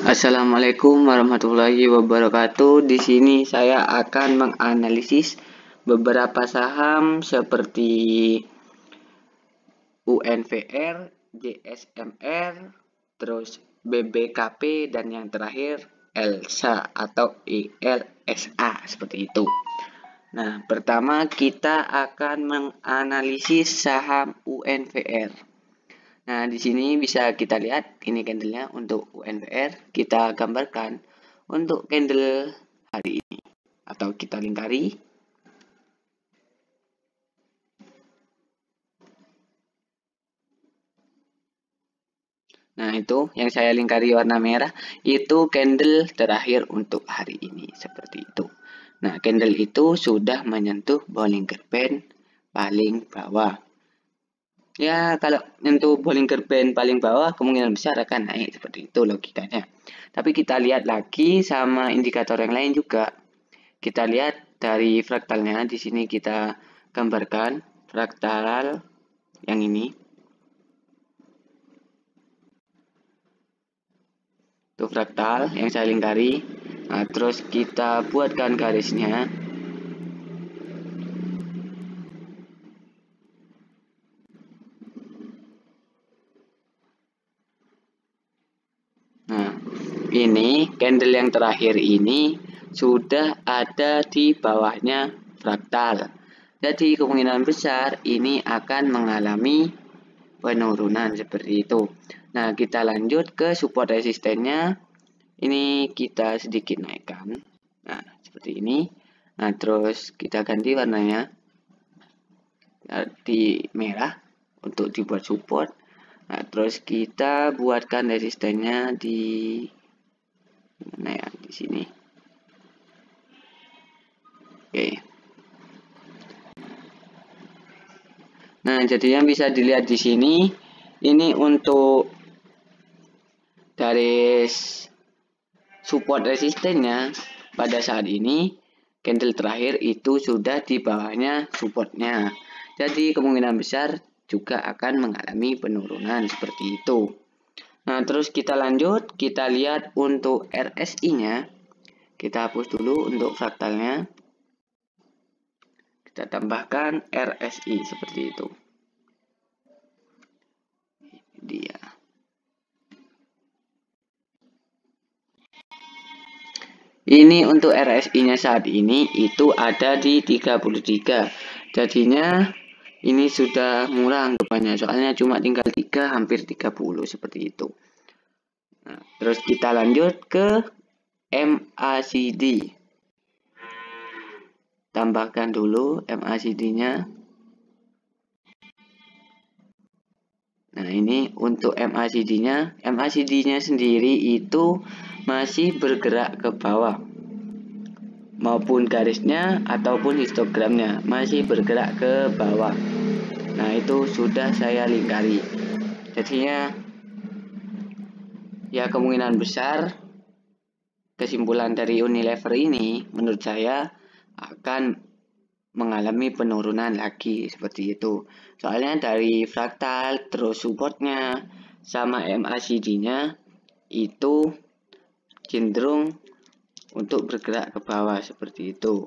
Assalamualaikum warahmatullahi wabarakatuh. Di sini saya akan menganalisis beberapa saham seperti UNVR, JSMR, terus BBKP, dan yang terakhir ELSA atau ILSA seperti itu. Nah, pertama kita akan menganalisis saham UNVR. Nah, di sini bisa kita lihat ini candlenya untuk UNVR. Kita gambarkan untuk candle hari ini atau kita lingkari. Nah, itu yang saya lingkari warna merah itu candle terakhir untuk hari ini seperti itu. Nah, candle itu sudah menyentuh Bollinger Band paling bawah. Ya, kalau untuk Bollinger Band paling bawah kemungkinan besar akan naik seperti itu logikanya. Tapi kita lihat lagi sama indikator yang lain juga. Kita lihat dari fraktalnya, di sini kita gambarkan fraktal yang ini. Itu fraktal yang saya lingkari. Nah, terus kita buatkan garisnya. Nah, ini candle yang terakhir ini sudah ada di bawahnya fraktal. Jadi kemungkinan besar ini akan mengalami penurunan seperti itu. Nah, kita lanjut ke support resistennya. Ini kita sedikit naikkan. Nah, seperti ini. Nah, terus kita ganti warnanya di merah untuk dibuat support. Nah, terus kita buatkan resistennya di mana ya? Di sini. Oke. Nah, jadinya bisa dilihat di sini. Ini untuk garis support resistennya pada saat ini candle terakhir itu sudah di bawahnya supportnya. Jadi kemungkinan besar juga akan mengalami penurunan seperti itu. Nah, terus kita lanjut, kita lihat untuk RSI-nya. Kita hapus dulu untuk fraktalnya. Kita tambahkan RSI seperti itu. Dia. Ini untuk RSI-nya saat ini itu ada di 33. Jadinya ini sudah murah anggapannya, soalnya cuma tinggal 3 hampir 30 seperti itu. Nah, terus kita lanjut ke MACD. Tambahkan dulu MACD-nya. Nah, ini untuk MACD-nya. MACD-nya sendiri itu masih bergerak ke bawah. Maupun garisnya ataupun histogramnya masih bergerak ke bawah. Nah, itu sudah saya lingkari. Jadinya ya kemungkinan besar kesimpulan dari Unilever ini menurut saya akan mengalami penurunan lagi seperti itu. Soalnya dari fraktal terus supportnya sama MACD-nya itu cenderung untuk bergerak ke bawah seperti itu.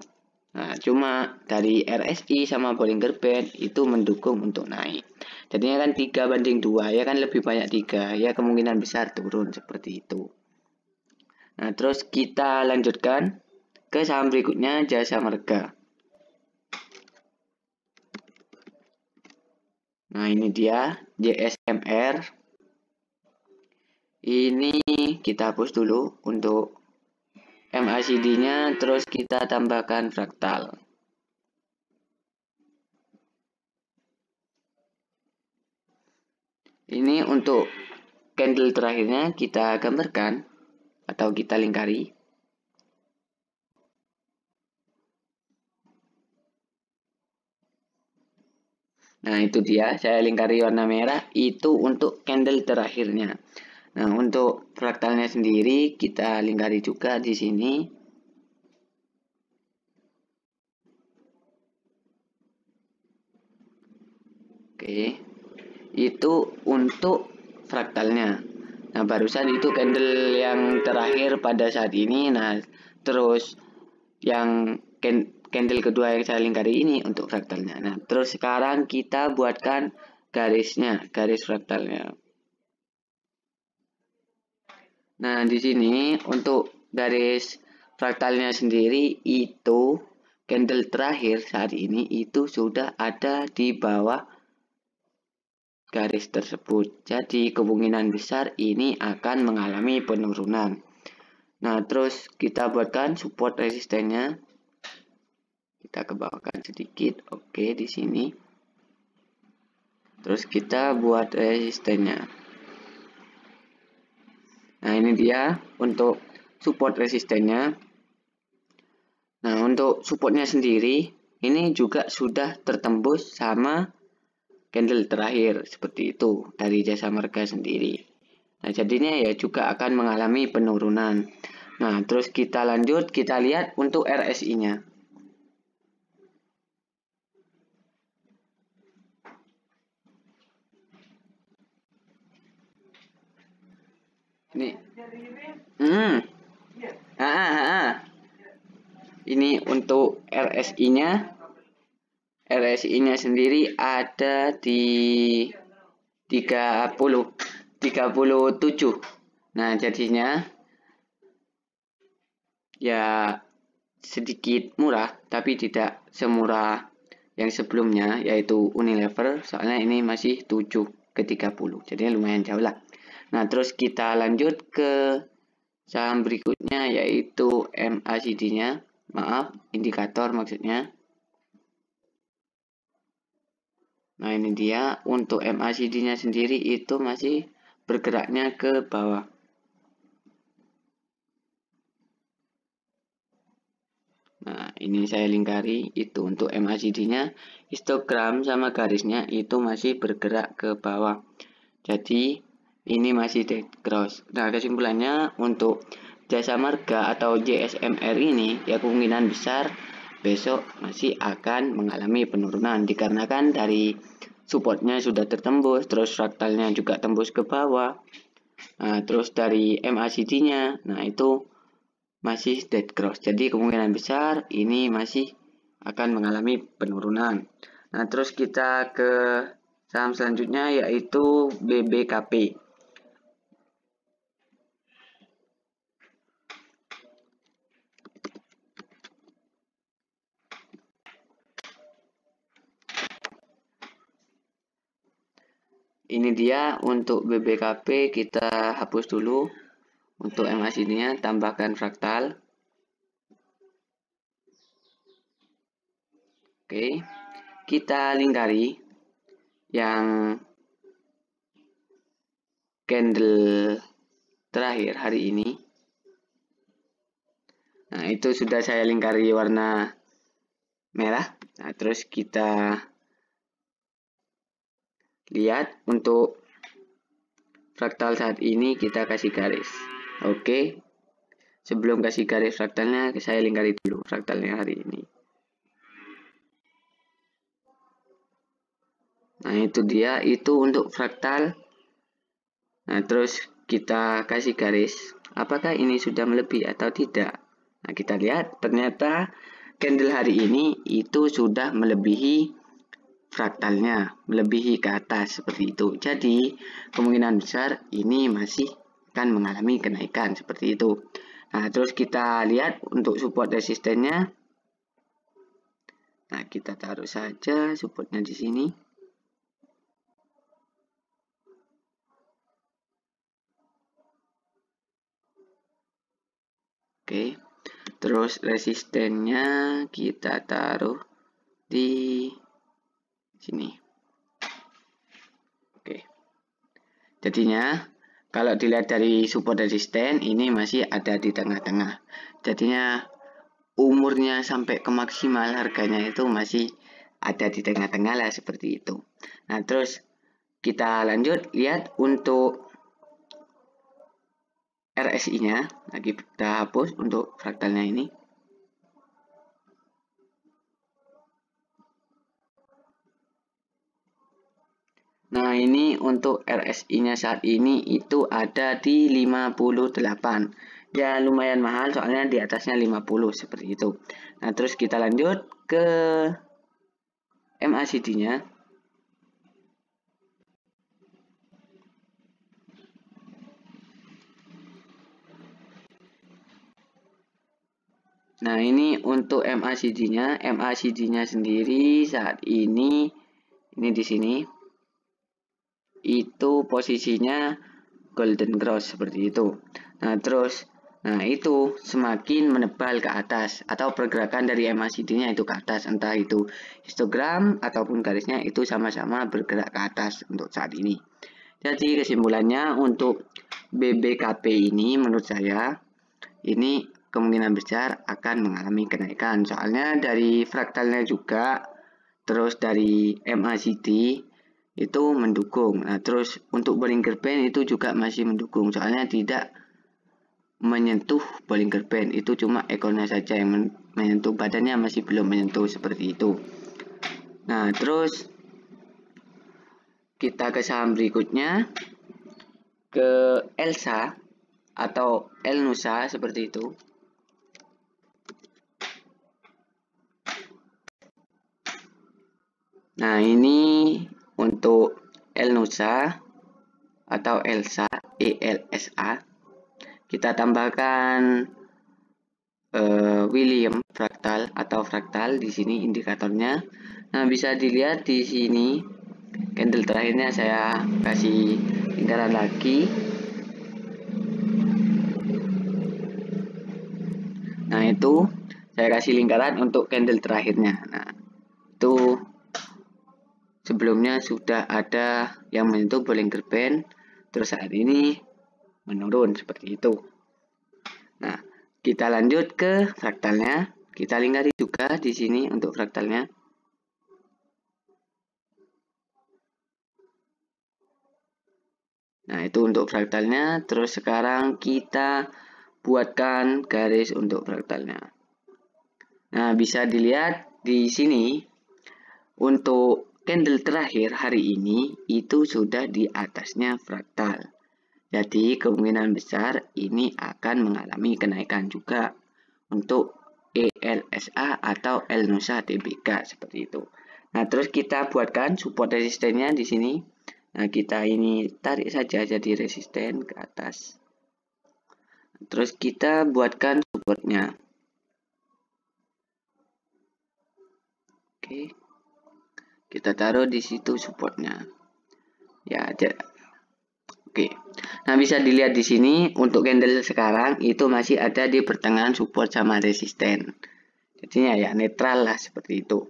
Nah, cuma dari RSI sama Bollinger Band itu mendukung untuk naik. Jadinya kan 3/2 ya kan lebih banyak 3 ya kemungkinan besar turun seperti itu. Nah, terus kita lanjutkan ke saham berikutnya Jasa Marga. Nah, ini dia JSMR. Ini kita hapus dulu untuk MACD-nya, terus kita tambahkan fraktal. Ini untuk candle terakhirnya kita gambarkan atau kita lingkari. Nah, itu dia, saya lingkari warna merah, itu untuk candle terakhirnya. Nah, untuk fraktalnya sendiri kita lingkari juga di sini. Oke, itu untuk fraktalnya. Nah, barusan itu candle yang terakhir pada saat ini. Nah, terus yang candle kedua yang saya lingkari ini untuk fraktalnya. Nah, terus sekarang kita buatkan garisnya, garis fraktalnya. Nah, di sini untuk garis fraktalnya sendiri itu candle terakhir saat ini itu sudah ada di bawah garis tersebut. Jadi kemungkinan besar ini akan mengalami penurunan. Nah, terus kita buatkan support resistennya. Kita kebawahkan sedikit. Oke, di sini. Terus kita buat resistennya. Nah, ini dia untuk support resistennya. Nah, untuk supportnya sendiri ini juga sudah tertembus sama candle terakhir seperti itu dari Jasa Marga sendiri. Nah, jadinya ya juga akan mengalami penurunan. Nah, terus kita lanjut, kita lihat untuk RSI-nya. Ini. Ini untuk RSI-nya. RSI-nya sendiri ada di 37. Nah, jadinya ya sedikit murah, tapi tidak semurah yang sebelumnya, yaitu Unilever, soalnya ini masih 7 ke 30, jadinya lumayan jauh lah. Nah, terus kita lanjut ke saham berikutnya, yaitu MACD-nya, maaf, indikator maksudnya. Nah, ini dia untuk MACD-nya sendiri itu masih bergeraknya ke bawah. Nah, ini saya lingkari itu untuk MACD-nya, histogram sama garisnya itu masih bergerak ke bawah. Jadi, ini masih dead cross. Nah, kesimpulannya untuk Jasa Marga atau JSMR ini ya kemungkinan besar besok masih akan mengalami penurunan dikarenakan dari supportnya sudah tertembus, terus fraktalnya juga tembus ke bawah. Nah, terus dari MACD-nya, nah itu masih dead cross. Jadi kemungkinan besar ini masih akan mengalami penurunan. Nah, terus kita ke saham selanjutnya yaitu BBKP. Ini dia untuk BBKP, kita hapus dulu. Untuk MACD-nya tambahkan fraktal. Oke, kita lingkari yang candle terakhir hari ini. Nah, itu sudah saya lingkari warna merah. Nah, terus kita lihat untuk fraktal saat ini kita kasih garis. Oke, sebelum kasih garis fraktalnya, saya lingkari dulu fraktalnya hari ini. Nah, itu dia, itu untuk fraktal. Nah, terus kita kasih garis. Apakah ini sudah melebihi atau tidak? Nah, kita lihat ternyata candle hari ini itu sudah melebihi fraktalnya, melebihi ke atas seperti itu. Jadi, kemungkinan besar ini masih akan mengalami kenaikan seperti itu. Nah, terus kita lihat untuk support resistennya. Nah, kita taruh saja supportnya di sini. Oke, terus resistennya kita taruh di sini. Oke, jadinya kalau dilihat dari support resisten ini masih ada di tengah-tengah. Jadinya umurnya sampai ke maksimal harganya itu masih ada di tengah-tengah lah seperti itu. Nah, terus kita lanjut lihat untuk RSI-nya. Lagi kita hapus untuk fraktalnya ini. Nah, ini untuk RSI-nya saat ini itu ada di 58. Ya lumayan mahal soalnya di atasnya 50 seperti itu. Nah, terus kita lanjut ke MACD-nya. Nah, ini untuk MACD-nya. MACD-nya sendiri saat ini di sini itu posisinya golden cross seperti itu. Nah, terus itu semakin menebal ke atas atau pergerakan dari MACD-nya itu ke atas, entah itu histogram ataupun garisnya itu sama-sama bergerak ke atas untuk saat ini. Jadi kesimpulannya untuk BBKP ini menurut saya ini kemungkinan besar akan mengalami kenaikan. Soalnya dari fraktalnya juga, terus dari MACD itu mendukung. Nah, terus untuk Bollinger Band itu juga masih mendukung. Soalnya tidak menyentuh Bollinger Band, itu cuma ekornya saja yang menyentuh, badannya masih belum menyentuh seperti itu. Nah, terus kita ke saham berikutnya, ke ELSA atau ELNUSA seperti itu. Nah, ini untuk ELNUSA atau ELSA, ELSA. Kita tambahkan William fraktal atau fraktal di sini indikatornya. Nah, bisa dilihat di sini candle terakhirnya saya kasih lingkaran lagi. Nah, itu saya kasih lingkaran untuk candle terakhirnya. Nah, itu sebelumnya sudah ada yang menyentuh Bollinger Band, terus saat ini menurun seperti itu. Nah, kita lanjut ke fraktalnya. Kita lingkari juga di sini untuk fraktalnya. Nah, itu untuk fraktalnya. Terus sekarang kita buatkan garis untuk fraktalnya. Nah, bisa dilihat di sini untuk candle terakhir hari ini itu sudah di atasnya fraktal. Jadi kemungkinan besar ini akan mengalami kenaikan juga untuk ELSA atau ELNUSA TBK seperti itu. Nah, terus kita buatkan support resistennya di sini. Nah, kita ini tarik saja jadi resisten ke atas. Terus kita buatkan supportnya. Oke. Kita taruh di situ supportnya. Ya, ada. Oke. Nah, bisa dilihat di sini untuk candle sekarang itu masih ada di pertengahan support sama resisten. Jadinya ya netral lah seperti itu.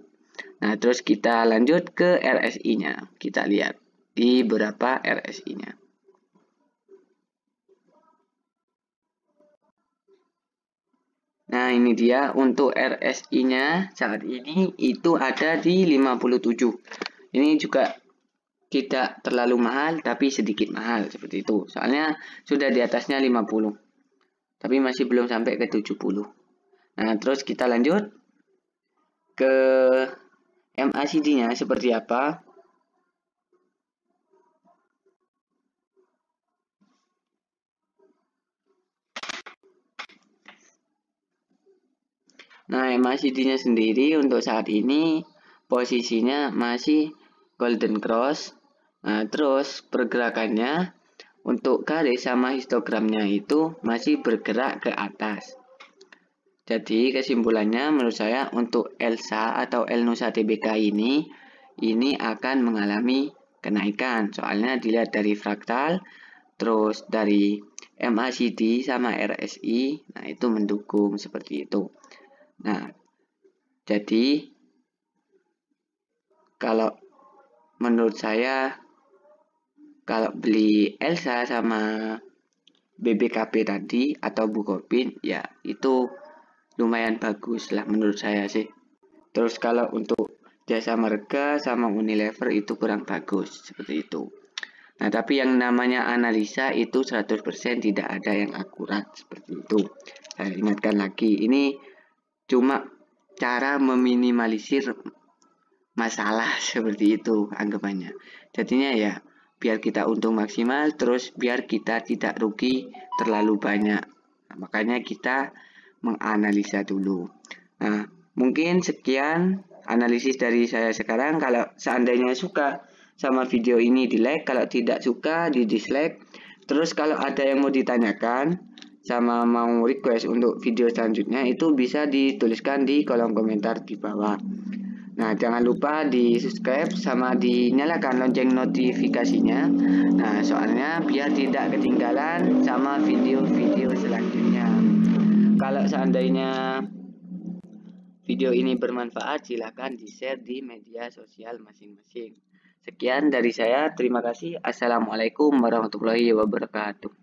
Nah, terus kita lanjut ke RSI-nya. Kita lihat di beberapa RSI-nya. Nah, ini dia untuk RSI-nya saat ini itu ada di 57. Ini juga tidak terlalu mahal tapi sedikit mahal seperti itu. Soalnya sudah di atasnya 50. Tapi masih belum sampai ke 70. Nah, terus kita lanjut ke MACD-nya seperti apa. Nah, MACD-nya sendiri untuk saat ini posisinya masih golden cross. Nah, terus pergerakannya untuk garis sama histogramnya itu masih bergerak ke atas. Jadi kesimpulannya menurut saya untuk ELSA atau ELNUSA TBK ini akan mengalami kenaikan. Soalnya dilihat dari fraktal, terus dari MACD sama RSI, nah itu mendukung seperti itu. Nah, jadi kalau menurut saya kalau beli ELSA sama BBKP tadi atau Bukopin ya itu lumayan bagus lah menurut saya sih. Terus kalau untuk Jasa Marga sama Unilever itu kurang bagus seperti itu. Nah, tapi yang namanya analisa itu 100% tidak ada yang akurat seperti itu. Saya ingatkan lagi, ini cuma cara meminimalisir masalah seperti itu anggapannya. Jadinya ya biar kita untung maksimal, terus biar kita tidak rugi terlalu banyak. Nah, makanya kita menganalisa dulu. Nah, mungkin sekian analisis dari saya sekarang. Kalau seandainya suka sama video ini di like, kalau tidak suka di dislike. Terus kalau ada yang mau ditanyakan sama mau request untuk video selanjutnya, itu bisa dituliskan di kolom komentar di bawah. Nah, jangan lupa di subscribe sama dinyalakan lonceng notifikasinya. Nah, soalnya biar tidak ketinggalan sama video-video selanjutnya. Kalau seandainya video ini bermanfaat, silahkan di-share di media sosial masing-masing. Sekian dari saya, terima kasih. Assalamualaikum warahmatullahi wabarakatuh.